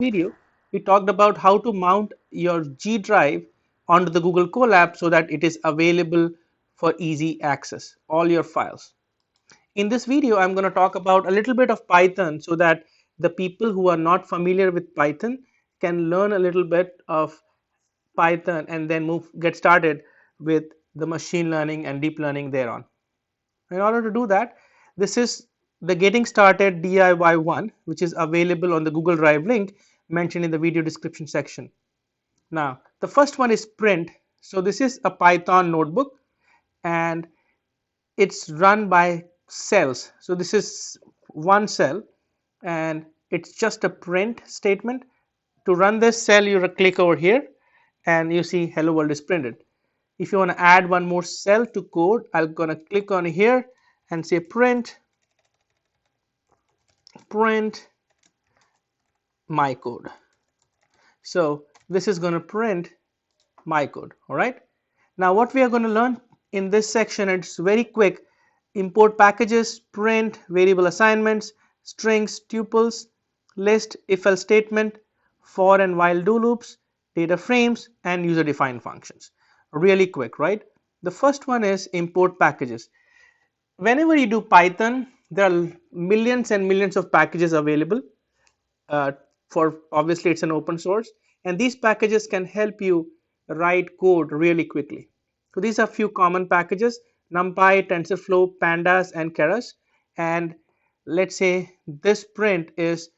video, we talked about how to mount your G drive onto the Google Colab so that it is available for easy access, all your files. In this video, I'm going to talk about a little bit of Python so that the people who are not familiar with Python can learn a little bit of Python and then get started with the machine learning and deep learning thereon. In order to do that, this is the getting started DIY1, which is available on the Google Drive link mentioned in the video description section. Now, the first one is print. So this is a Python notebook and it's run by cells. So this is one cell and it's just a print statement. To run this cell, you click over here and you see hello world is printed. If you want to add one more cell to code, I'm gonna click on here and say print my code. So this is going to print my code. All right, now what we are going to learn in this section, it's very quick: import packages, print, variable assignments, strings, tuples, list, if else statement, for and while do loops, data frames, and user defined functions. Really quick, right? The first one is import packages. Whenever you do Python, there are millions and millions of packages available. For obviously it's an open source, and these packages can help you write code really quickly. So these are few common packages: NumPy, TensorFlow, Pandas, and Keras. And let's say this print is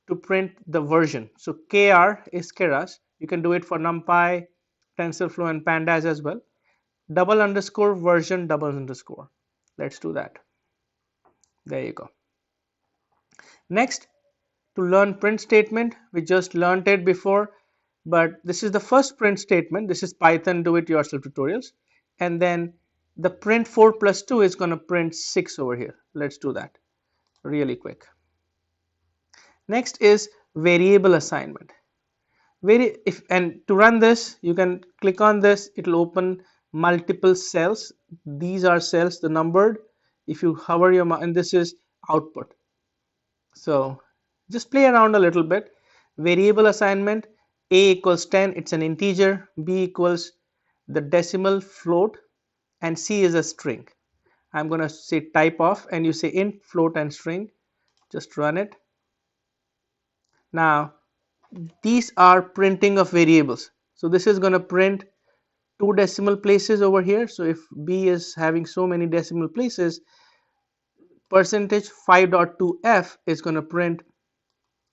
to print the version. So KR is Keras. You can do it for NumPy, TensorFlow, and Pandas as well. Double underscore version double underscore. Let's do that. There you go. Next, to learn print statement, we just learned it before, but this is the first print statement. This is Python do it yourself tutorials, and then the print 4 plus 2 is going to print 6 over here. Let's do that really quick. Next is variable assignment. And to run this, you can click on this, it will open multiple cells. These are cells, the numbered. If you hover your mouse, and this is output. So just play around a little bit. Variable assignment: a equals 10, it's an integer; b equals the decimal float, and c is a string. I'm going to say type of, and you say int, float, and string. Just run it. Now these are printing of variables. So this is going to print 2 decimal places over here. So if b is having so many decimal places, percentage 5.2f is going to print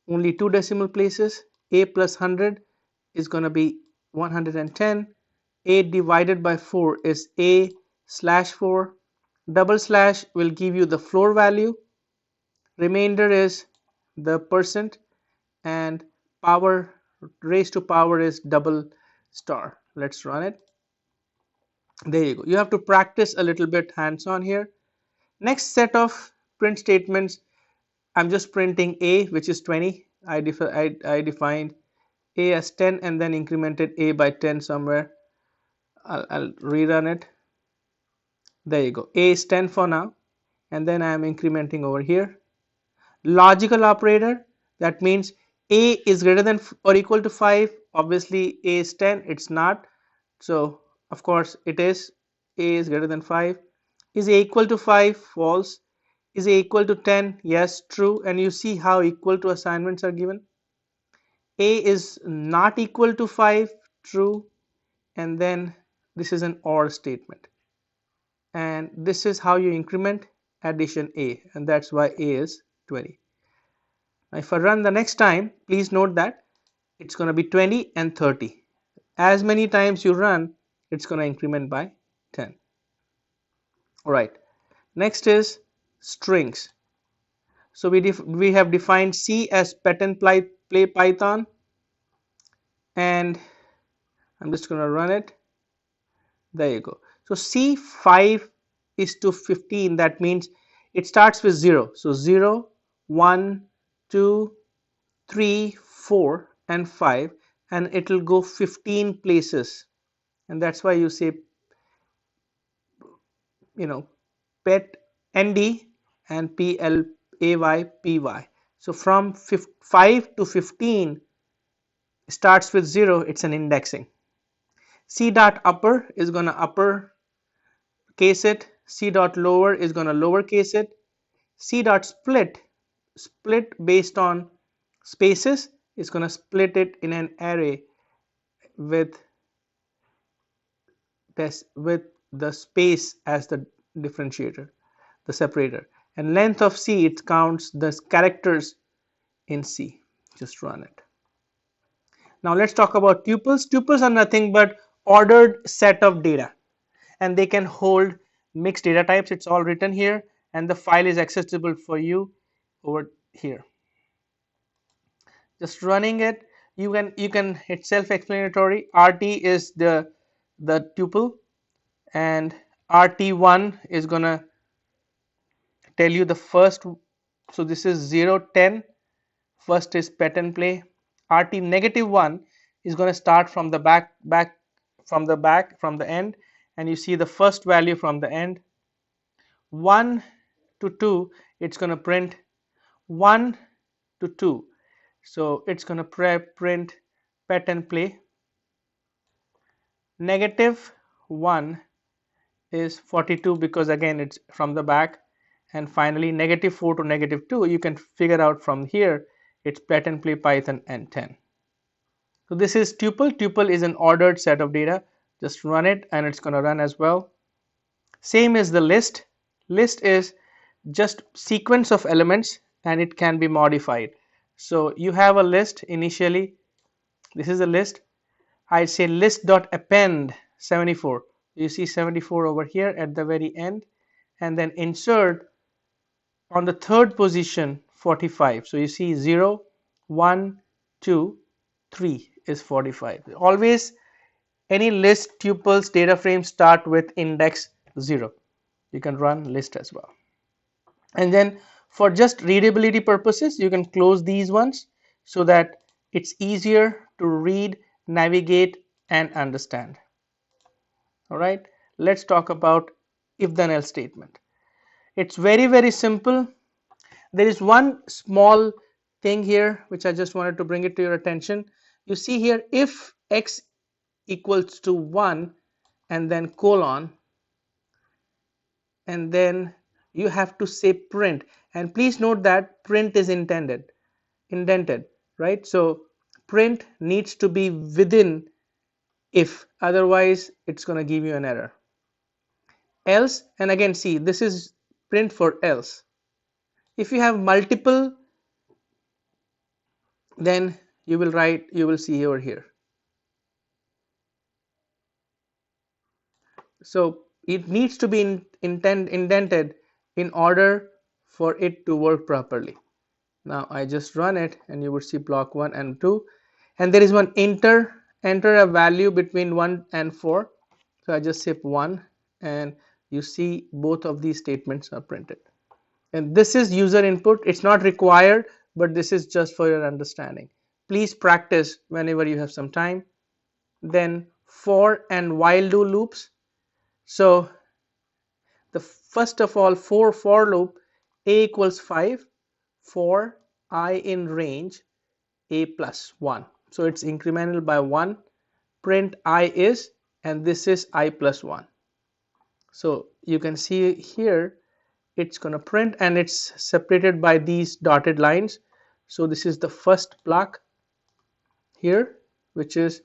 only 2 decimal places. A plus 100 is going to be 110. A divided by 4 is a slash 4. Double slash will give you the floor value. Remainder is the percent, and power raised to power is double star. Let's run it. There you go. You have to practice a little bit hands-on here. Next set of print statements, I'm just printing a, which is 20. I defined a as 10 and then incremented a by 10 somewhere. I'll rerun it. There you go. A is 10 for now, and then I am incrementing over here. Logical operator, that means a is greater than or equal to 5. Obviously a is 10, it's not, so of course it is. A is greater than 5. Is a equal to 5? False. Is a equal to 10? Yes, true. And you see how equal to assignments are given. A is not equal to 5? True. And then this is an OR statement, and this is how you increment addition a, and that's why a is 20. Now if I run the next time, please note that it's going to be 20 and 30. As many times you run, it's going to increment by 10. All right, next is strings. So we have defined C as pattern play Python, and I'm just going to run it. There you go. So C5 is to 15, that means it starts with 0. So 0, 1, 2, 3, 4, and 5, and it will go 15 places, and that's why you say pet nd and play py. So from 5 to 15 starts with 0, it's an indexing. C dot upper is going to upper case it, C dot lower is going to lower case it, C dot split based on spaces is going to split it in an array with with the space as the differentiator, the separator, and length of C, it counts the characters in C. Just run it. Now let's talk about tuples. Tuples are nothing but ordered set of data, and they can hold mixed data types. It's all written here, and the file is accessible for you over here. Just running it, you can it's self-explanatory. RT is the tuple, and RT1 is gonna tell you the first. So this is 0 10, first is pattern play. RT negative 1 is going to start from the from the end, and you see the first value from the end. 1 to 2, it's going to print 1 to 2, so it's going to print pattern play. Negative 1 is 42 because again it's from the back, and finally negative 4 to negative 2, you can figure out from here it's pattern play Python and 10. So this is tuple. Tuple is an ordered set of data. Just run it and it's going to run as well. Same as the list. List is just sequence of elements and it can be modified. So you have a list initially. This is a list. I say list.append 74. You see 74 over here at the very end, and then insert on the third position 45. So you see 0, 1, 2, 3 is 45. Always any list tuples data frames start with index 0. You can run list as well. And then for just readability purposes, you can close these ones so that it's easier to read, navigate, and understand. All right, let's talk about if then else statement. It's very simple. There is one small thing here which I just wanted to bring it to your attention. You see here, if x equals to 1 and then colon, and then you have to say print, and please note that print is indented, right? So print needs to be within if, otherwise it's going to give you an error. Else, and again see, this is print for else. If you have multiple, then you will see over here. So it needs to be indented in order for it to work properly. Now I just run it and you will see block 1 and 2, and there is one enter a value between 1 and 4. So I just say 1, and you see both of these statements are printed. And this is user input. It's not required, but this is just for your understanding. Please practice whenever you have some time. Then for and while do loops. So the first of all, for loop, a equals 5, for I in range a plus 1. So it's incremental by 1. Print I is, and this is I plus 1. So you can see here it's going to print, and it's separated by these dotted lines. So this is the first block here, which is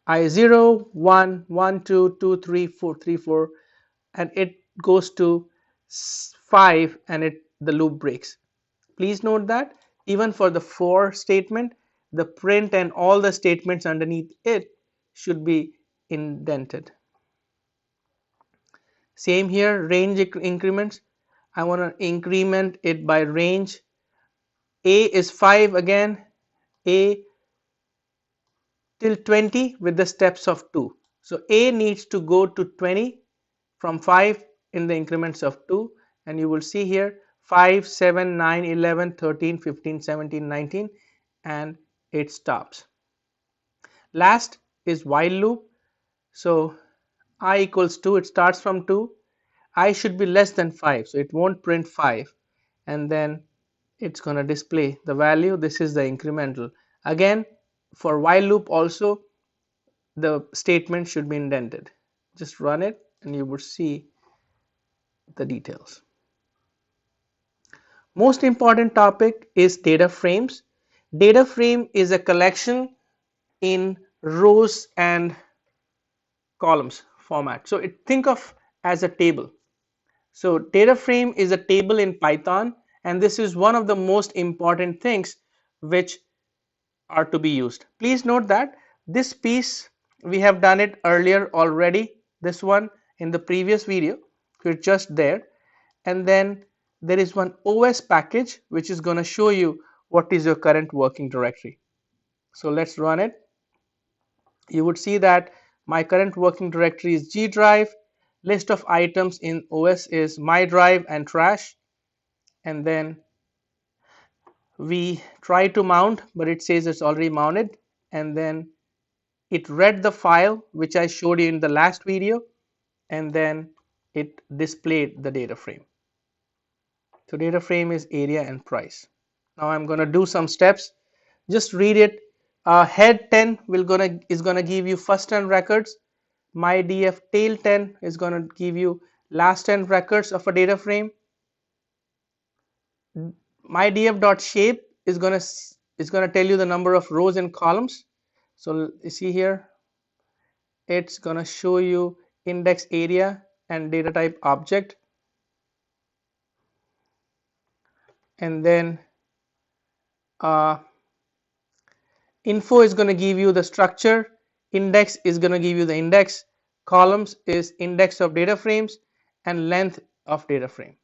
I0, 1, 1, 2, 2, 3, 4, 3, 4, and it goes to 5, and the loop breaks. Please note that even for the for statement, the print and all the statements underneath it should be indented. Same here, range increments. I want to increment it by range. A is 5 again, A till 20 with the steps of 2. So A needs to go to 20 from 5 in the increments of 2, and you will see here 5, 7, 9, 11, 13, 15, 17, 19, and it stops. Last is while loop. So I equals 2, it starts from 2. I should be less than 5, so it won't print 5, and then it's going to display the value. This is the incremental. Again, For while loop also the statement should be indented. Just run it and you would see the details. Most important topic is data frames. Data frame is a collection in rows and columns format. So think of as a table. So data frame is a table in Python, and this is one of the most important things which are to be used. Please note that this piece we have done it earlier already, this one in the previous video, we're just there, and then there is one OS package which is going to show you what is your current working directory. So let's run it. You would see that my current working directory is G drive, list of items in OS is my drive and trash, and then we try to mount but it says it's already mounted, and then it read the file which I showed you in the last video, and then it displayed the data frame. So data frame is area and price. Now I'm going to do some steps. Just read it. Head 10 is gonna give you first 10 records. My df tail 10 is going to give you last 10 records of a data frame. My df.shape is going to tell you the number of rows and columns. So you see here, it's going to show you index area and data type object, and then info is going to give you the structure, index is going to give you the index, columns is index of data frames, and length of data frame.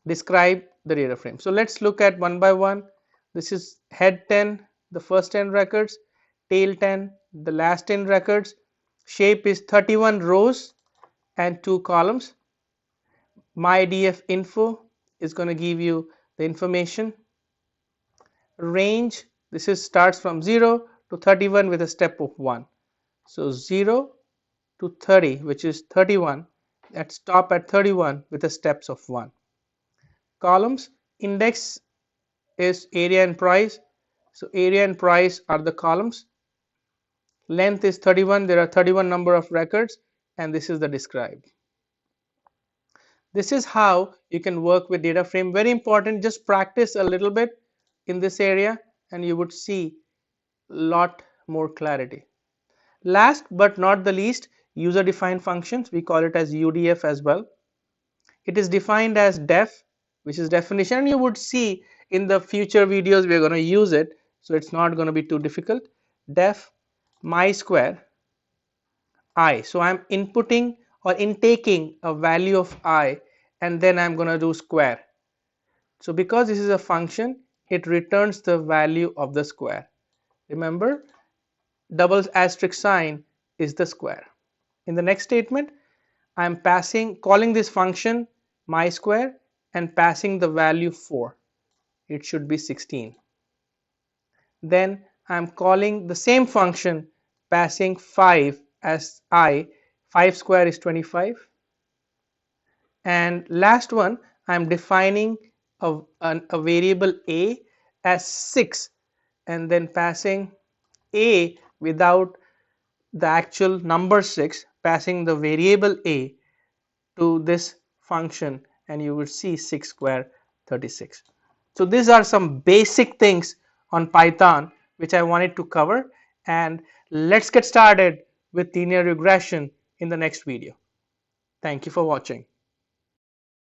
Describe the data frame. So let's look at one by one. This is head 10, the first 10 records, tail 10, the last 10 records, shape is 31 rows and 2 columns. My df info is going to give you the information. Range, this is starts from 0 to 31 with a step of 1. So 0 to 30, which is 31, at stop at 31 with the steps of 1. Columns, index is area and price, so area and price are the columns. Length is 31, there are 31 number of records, and this is the describe. This is how you can work with data frame. Very important, just practice a little bit in this area and you would see lot more clarity. Last but not the least, user defined functions, we call it as UDF as well. It is defined as def, which is definition, and you would see in the future videos we are going to use it, so it's not going to be too difficult. Def my square I, so I'm inputting or intaking a value of I, and then I'm going to do square. So because this is a function, it returns the value of the square. Remember, double asterisk sign is the square. In the next statement, I'm calling this function my square and passing the value 4. It should be 16. Then I'm calling the same function, passing 5 as I. 5 square is 25. And last one, I'm defining a variable a as 6 and then passing a without the actual number 6, passing the variable a to this function, and you will see 6 square 36. So these are some basic things on Python which I wanted to cover, and let's get started with linear regression in the next video. Thank you for watching.